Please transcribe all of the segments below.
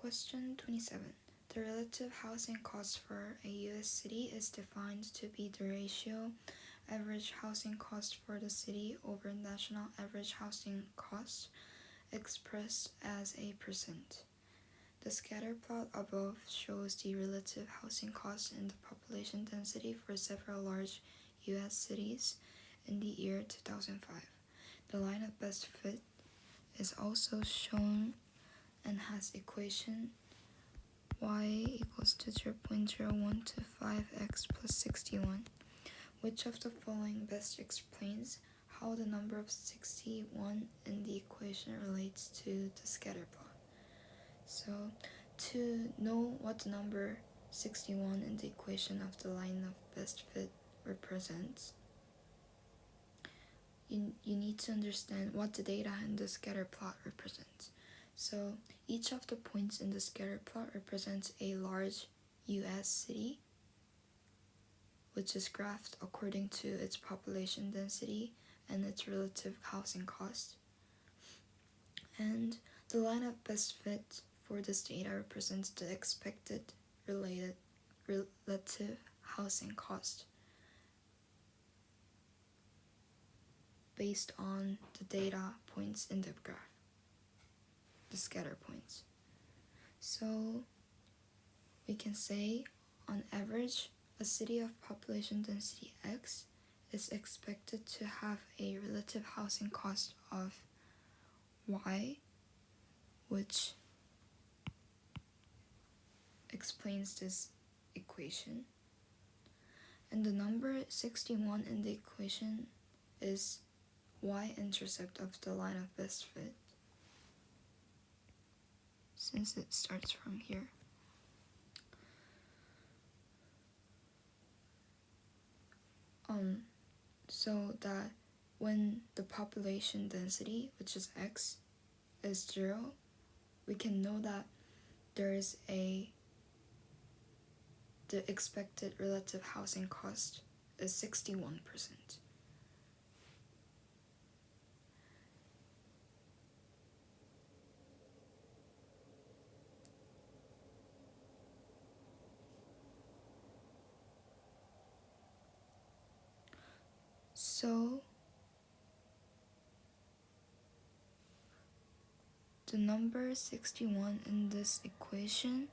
Question 27. The relative housing cost for a U.S. city is defined to be the ratio average housing cost for the city over national average housing cost expressed as a percent. The scatter plot above shows the relative housing cost and the population density for several large U.S. cities in the year 2005. The line of best fit is also shown and has equation y equals to 0.0125x plus 61. Which of the following best explains how the number of 61 in the equation relates to the scatter plot? So, to know what the number 61 in the equation of the line of best fit represents, you need to understand what the data in the scatter plot represents. So, each of the points in the scatter plot represents a large U.S. city, which is graphed according to its population density and its relative housing cost. And the line of best fit for this data represents the expected relative housing cost based on the data points in the graph, the scatter points. So we can say, on average, a city of population density X is expected to have a relative housing cost of Y, which explains this equation. And the number 61 in the equation is y-intercept of the line of best fit, since it starts from here. So that when the population density, which is X, is 0, we can know that there is the expected relative housing cost is 61%. So the number 61 in this equation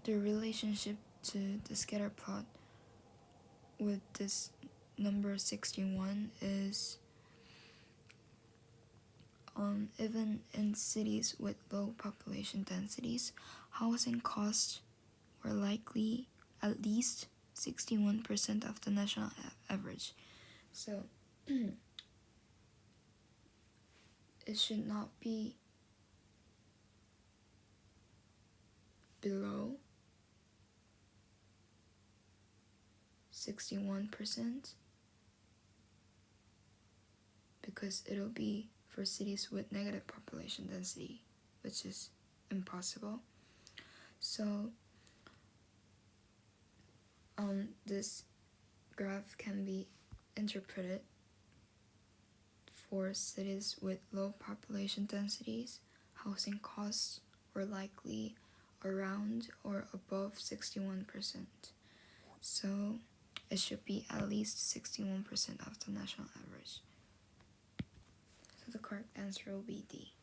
the relationship to the scatter plot with this number 61 is even in cities with low population densities, housing costs were likely at least 61% of the national average. So it should not be below 61% because it'll be for cities with negative population density, which is impossible. So this graph can be interpreted for cities with low population densities. Housing costs were likely around or above 61%. So it should be at least 61% of the national average. So the correct answer will be D.